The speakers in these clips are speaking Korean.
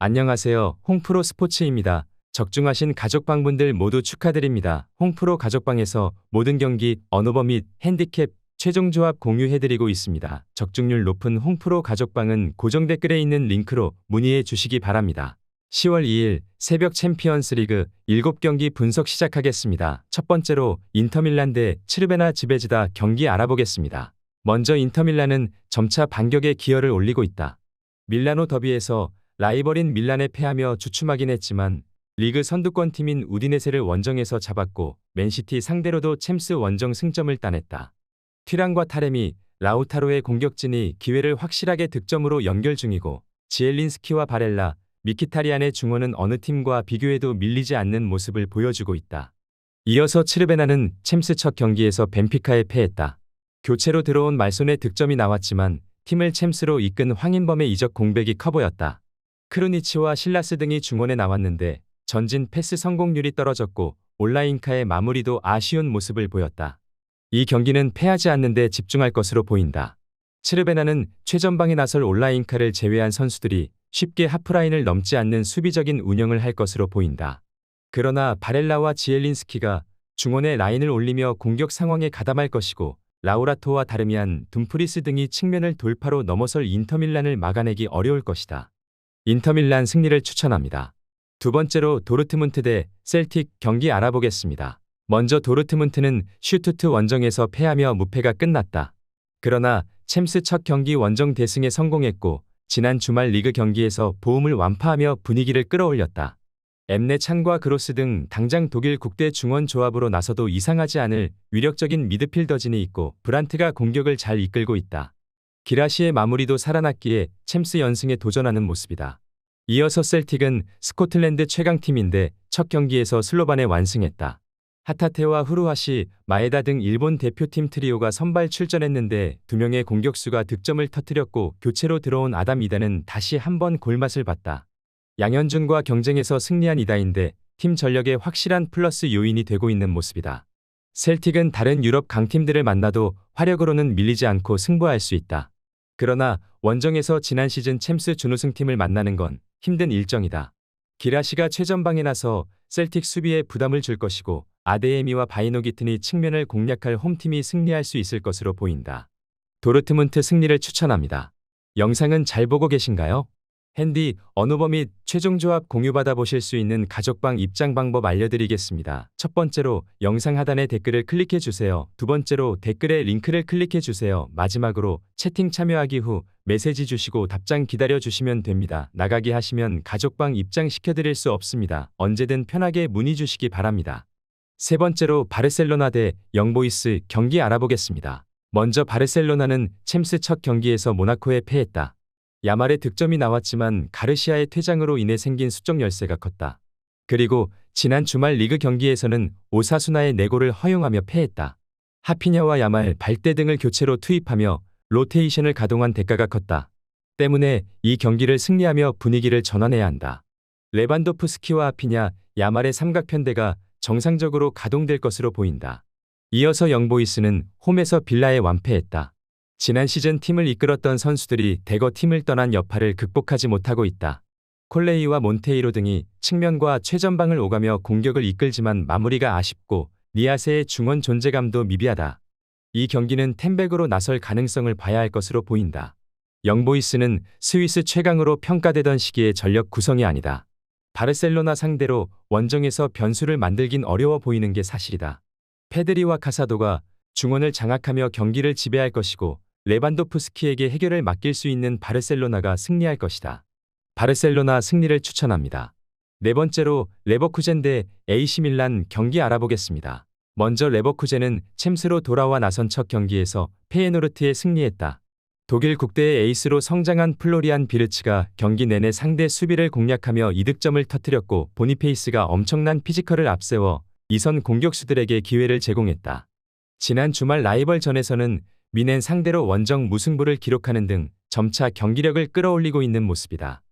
안녕하세요. 홍프로 스포츠입니다. 적중하신 가족방분들 모두 축하드립니다. 홍프로 가족방에서 모든 경기, 언어버 및 핸디캡, 최종 조합 공유해드리고 있습니다. 적중률 높은 홍프로 가족방은 고정 댓글에 있는 링크로 문의해 주시기 바랍니다. 10월 2일 새벽 챔피언스 리그 7경기 분석 시작하겠습니다. 첫 번째로 인터밀란 대 츠르베나 지베즈다 경기 알아보겠습니다. 먼저 인터밀란은 점차 반격에 기여를 올리고 있다. 밀라노 더비에서 라이벌인 밀란에 패하며 주춤하긴 했지만 리그 선두권 팀인 우디네세를 원정에서 잡았고 맨시티 상대로도 챔스 원정 승점을 따냈다. 튀랑과 타레미, 라우타로의 공격진이 기회를 확실하게 득점으로 연결 중이고 지엘린스키와 바렐라, 미키타리안의 중원은 어느 팀과 비교해도 밀리지 않는 모습을 보여주고 있다. 이어서 츠르베나는 챔스 첫 경기에서 벤피카에 패했다. 교체로 들어온 말손의 득점이 나왔지만 팀을 챔스로 이끈 황인범의 이적 공백이 커 보였다. 크루니치와 실라스 등이 중원에 나왔는데 전진 패스 성공률이 떨어졌고 올라인카의 마무리도 아쉬운 모습을 보였다. 이 경기는 패하지 않는 데 집중할 것으로 보인다. 츠르베나는 최전방에 나설 올라인카를 제외한 선수들이 쉽게 하프라인을 넘지 않는 수비적인 운영을 할 것으로 보인다. 그러나 바렐라와 지엘린스키가 중원에 라인을 올리며 공격 상황에 가담할 것이고 라우라토와 다르미안, 둠프리스 등이 측면을 돌파로 넘어설 인터밀란을 막아내기 어려울 것이다. 인터밀란 승리를 추천합니다. 두 번째로 도르트문트 대 셀틱 경기 알아보겠습니다. 먼저 도르트문트는 슈투트 원정에서 패하며 무패가 끝났다. 그러나 챔스 첫 경기 원정 대승에 성공했고 지난 주말 리그 경기에서 보움을 완파하며 분위기를 끌어올렸다. 엠네 찬과 그로스 등 당장 독일 국대 중원 조합으로 나서도 이상하지 않을 위력적인 미드필더진이 있고 브란트가 공격을 잘 이끌고 있다. 기라시의 마무리도 살아났기에 챔스 연승에 도전하는 모습이다. 이어서 셀틱은 스코틀랜드 최강팀인데 첫 경기에서 슬로반에 완승했다. 하타테와 후루하시, 마에다 등 일본 대표팀 트리오가 선발 출전했는데 두 명의 공격수가 득점을 터뜨렸고 교체로 들어온 아담 이다는 다시 한번 골맛을 봤다. 양현준과 경쟁에서 승리한 이다인데 팀 전력의 확실한 플러스 요인이 되고 있는 모습이다. 셀틱은 다른 유럽 강팀들을 만나도 화력으로는 밀리지 않고 승부할 수 있다. 그러나 원정에서 지난 시즌 챔스 준우승팀을 만나는 건 힘든 일정이다. 기라시가 최전방에 나서 셀틱 수비에 부담을 줄 것이고 아데에미와 바이노기튼이 측면을 공략할 홈팀이 승리할 수 있을 것으로 보인다. 도르트문트 승리를 추천합니다. 영상은 잘 보고 계신가요? 핸디, 언어버 및 최종 조합 공유받아 보실 수 있는 가족방 입장 방법 알려드리겠습니다. 첫 번째로 영상 하단에 댓글을 클릭해 주세요. 두 번째로 댓글에 링크를 클릭해 주세요. 마지막으로 채팅 참여하기 후 메시지 주시고 답장 기다려 주시면 됩니다. 나가기 하시면 가족방 입장시켜 드릴 수 없습니다. 언제든 편하게 문의 주시기 바랍니다. 세 번째로 바르셀로나 대 영보이스 경기 알아보겠습니다. 먼저 바르셀로나는 챔스 첫 경기에서 모나코에 패했다. 야말의 득점이 나왔지만 가르시아의 퇴장으로 인해 생긴 수적 열세가 컸다. 그리고 지난 주말 리그 경기에서는 오사수나의 4골을 허용하며 패했다. 하피냐와 야말, 발대 등을 교체로 투입하며 로테이션을 가동한 대가가 컸다. 때문에 이 경기를 승리하며 분위기를 전환해야 한다. 레반도프스키와 하피냐, 야말의 삼각편대가 정상적으로 가동될 것으로 보인다. 이어서 영보이스는 홈에서 빌라에 완패했다. 지난 시즌 팀을 이끌었던 선수들이 대거 팀을 떠난 여파를 극복하지 못하고 있다. 콜레이와 몬테이로 등이 측면과 최전방을 오가며 공격을 이끌지만 마무리가 아쉽고 니아세의 중원 존재감도 미비하다. 이 경기는 텐백으로 나설 가능성을 봐야 할 것으로 보인다. 영보이스는 스위스 최강으로 평가되던 시기의 전력 구성이 아니다. 바르셀로나 상대로 원정에서 변수를 만들긴 어려워 보이는 게 사실이다. 페드리와 카사도가 중원을 장악하며 경기를 지배할 것이고 레반도프스키에게 해결을 맡길 수 있는 바르셀로나가 승리할 것이다. 바르셀로나 승리를 추천합니다. 네 번째로 레버쿠젠 대 AC 밀란 경기 알아보겠습니다. 먼저 레버쿠젠은 챔스로 돌아와 나선 첫 경기에서 페예노르트에 승리했다. 독일 국대의 에이스로 성장한 플로리안 비르츠가 경기 내내 상대 수비를 공략하며 이득점을 터뜨렸고 보니페이스가 엄청난 피지컬을 앞세워 이선 공격수들에게 기회를 제공했다. 지난 주말 라이벌전에서는 미넨 상대로 원정 무승부를 기록하는 등 점차 경기력을 끌어올리고 있는 모습이다.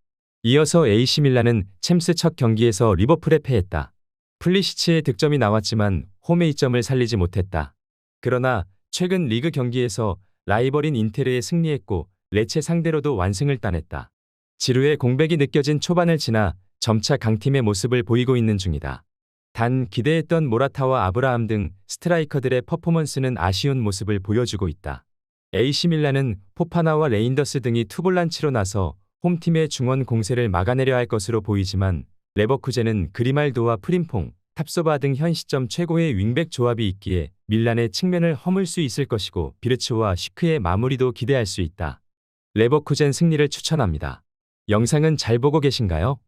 이어서 AC 밀란은 챔스 첫 경기에서 리버풀에 패했다. 플리시치의 득점이 나왔지만 홈의 이점을 살리지 못했다. 그러나 최근 리그 경기에서 라이벌인 인테르에 승리했고 레체 상대로도 완승을 따냈다. 지루의 공백이 느껴진 초반을 지나 점차 강팀의 모습을 보이고 있는 중이다. 단 기대했던 모라타와 아브라함 등 스트라이커들의 퍼포먼스는 아쉬운 모습을 보여주고 있다. AC 밀란은 포파나와 레인더스 등이 투볼란치로 나서 홈팀의 중원 공세를 막아내려 할 것으로 보이지만 레버쿠젠은 그리말도와 프림퐁, 탑소바 등 현 시점 최고의 윙백 조합이 있기에 밀란의 측면을 허물 수 있을 것이고 비르츠와 슈크의 마무리도 기대할 수 있다. 레버쿠젠 승리를 추천합니다. 영상은 잘 보고 계신가요?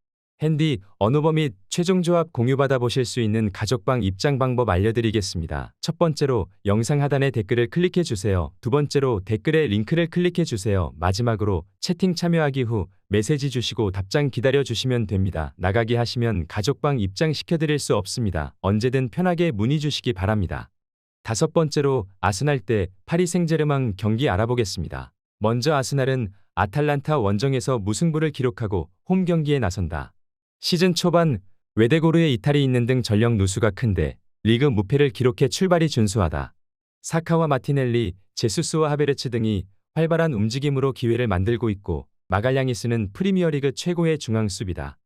핸디, 언어버 및 최종 조합 공유받아 보실 수 있는 가족방 입장 방법 알려드리겠습니다. 첫 번째로 영상 하단에 댓글을 클릭해 주세요. 두 번째로 댓글에 링크를 클릭해 주세요. 마지막으로 채팅 참여하기 후 메시지 주시고 답장 기다려 주시면 됩니다. 나가기 하시면 가족방 입장 시켜드릴 수 없습니다. 언제든 편하게 문의 주시기 바랍니다. 다섯 번째로 아스날 대 파리 생제르맹 경기 알아보겠습니다. 먼저 아스날은 아탈란타 원정에서 무승부를 기록하고 홈 경기에 나선다. 시즌 초반 외대고르에 이탈이 있는 등 전력 누수가 큰데 리그 무패를 기록해 출발이 준수하다. 사카와 마티넬리, 제수스와 하베르츠 등이 활발한 움직임으로 기회를 만들고 있고 마갈량이스는 프리미어리그 최고의 중앙 수비다.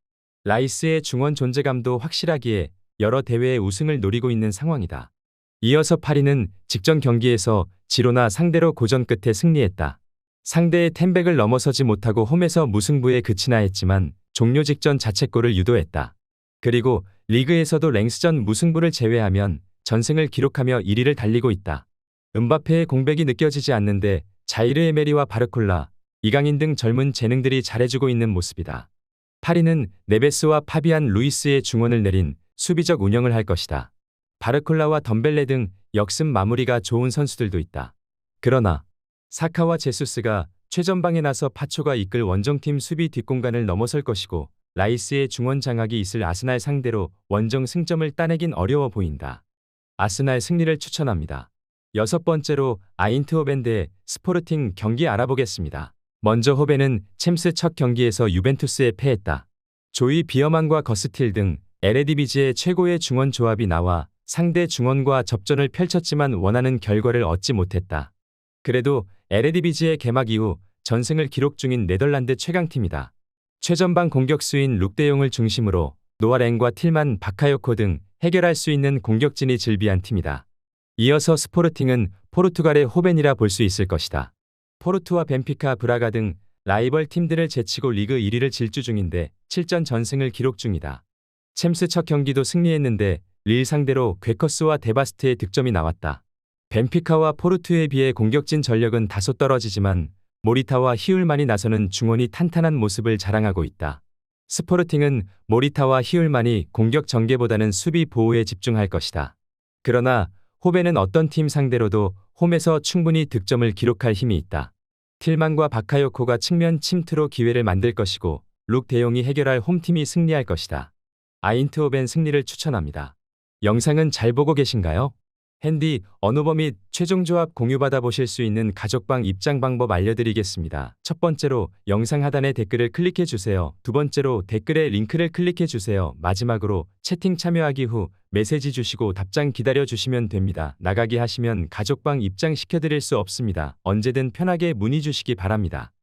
라이스의 중원 존재감도 확실하기에 여러 대회의 우승을 노리고 있는 상황이다. 이어서 파리는 직전 경기에서 지로나 상대로 고전 끝에 승리했다. 상대의 템백을 넘어서지 못하고 홈에서 무승부에 그치나 했지만 종료 직전 자책골을 유도했다. 그리고 리그에서도 랭스전 무승부를 제외하면 전승을 기록하며 1위를 달리고 있다. 음바페의 공백이 느껴지지 않는데 자이르 에메리와 바르콜라, 이강인 등 젊은 재능들이 잘해주고 있는 모습이다. 파리는 네베스와 파비안 루이스의 중원을 내린 수비적 운영을 할 것이다. 바르콜라와 덤벨레 등 역습 마무리가 좋은 선수들도 있다. 그러나 사카와 제수스가 최전방에 나서 파초가 이끌 원정팀 수비 뒷공간을 넘어설 것이고 라이스의 중원 장악이 있을 아스날 상대로 원정 승점을 따내긴 어려워 보인다. 아스날 승리를 추천합니다. 여섯 번째로 아인트호벤 대 스포르팅 경기 알아보겠습니다. 먼저 호벤은 챔스 첫 경기에서 유벤투스에 패했다. 조이 비어만과 거스틸 등 에레디비지의 최고의 중원 조합이 나와 상대 중원과 접전을 펼쳤지만 원하는 결과를 얻지 못했다. 그래도 에레디비지의 개막 이후 전승을 기록 중인 네덜란드 최강팀이다. 최전방 공격수인 룩데용을 중심으로 노아랭과 틸만, 바카요코 등 해결할 수 있는 공격진이 즐비한 팀이다. 이어서 스포르팅은 포르투갈의 호벤이라 볼 수 있을 것이다. 포르투와 벤피카, 브라가 등 라이벌 팀들을 제치고 리그 1위를 질주 중인데 7전 전승을 기록 중이다. 챔스 첫 경기도 승리했는데 릴 상대로 괴커스와 데바스트의 득점이 나왔다. 벤피카와 포르투에 비해 공격진 전력은 다소 떨어지지만 모리타와 히울만이 나서는 중원이 탄탄한 모습을 자랑하고 있다. 스포르팅은 모리타와 히울만이 공격 전개보다는 수비 보호에 집중할 것이다. 그러나 호벤은 어떤 팀 상대로도 홈에서 충분히 득점을 기록할 힘이 있다. 틸만과 바카요코가 측면 침투로 기회를 만들 것이고 룩 대용이 해결할 홈팀이 승리할 것이다. 아인트호벤 승리를 추천합니다. 영상은 잘 보고 계신가요? 핸디, 언어버 및 최종 조합 공유받아 보실 수 있는 가족방 입장 방법 알려드리겠습니다. 첫 번째로 영상 하단에 댓글을 클릭해 주세요. 두 번째로 댓글에 링크를 클릭해 주세요. 마지막으로 채팅 참여하기 후 메시지 주시고 답장 기다려 주시면 됩니다. 나가기 하시면 가족방 입장 시켜드릴 수 없습니다. 언제든 편하게 문의 주시기 바랍니다.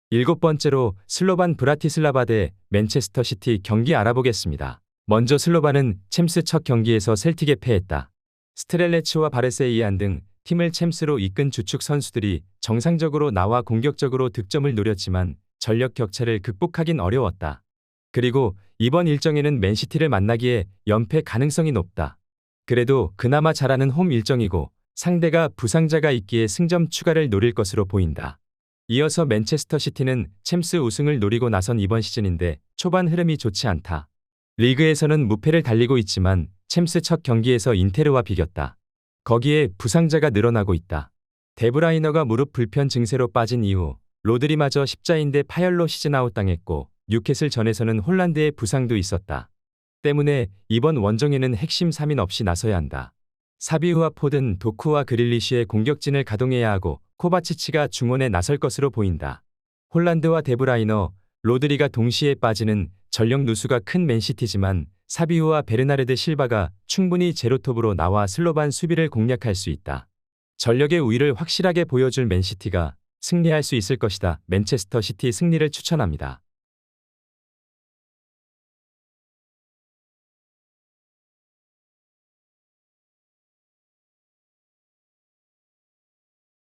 일곱 번째로 슬로반 브라티슬라바 대 맨체스터 시티 경기 알아보겠습니다. 먼저 슬로반은 챔스 첫 경기에서 셀틱에 패했다. 스트렐레츠와 바르세이안 등 팀을 챔스로 이끈 주축 선수들이 정상적으로 나와 공격적으로 득점을 노렸지만 전력 격차를 극복하긴 어려웠다. 그리고 이번 일정에는 맨시티를 만나기에 연패 가능성이 높다. 그래도 그나마 잘하는 홈 일정이고 상대가 부상자가 있기에 승점 추가를 노릴 것으로 보인다. 이어서 맨체스터 시티는 챔스 우승을 노리고 나선 이번 시즌인데 초반 흐름이 좋지 않다. 리그에서는 무패를 달리고 있지만 챔스 첫 경기에서 인테르와 비겼다. 거기에 부상자가 늘어나고 있다. 데브라이너가 무릎 불편 증세로 빠진 이후 로드리마저 십자인대 파열로 시즌아웃 당했고 뉴캐슬 전에서는 홀란드의 부상도 있었다. 때문에 이번 원정에는 핵심 3인 없이 나서야 한다. 사비우와 포든, 도쿠와 그릴리시의 공격진을 가동해야 하고 코바치치가 중원에 나설 것으로 보인다. 홀란드와 데브라이너, 로드리가 동시에 빠지는 전력 누수가 큰 맨시티지만 사비우와 베르나르드 실바가 충분히 제로톱으로 나와 슬로반 수비를 공략할 수 있다. 전력의 우위를 확실하게 보여줄 맨시티가 승리할 수 있을 것이다. 맨체스터 시티 승리를 추천합니다.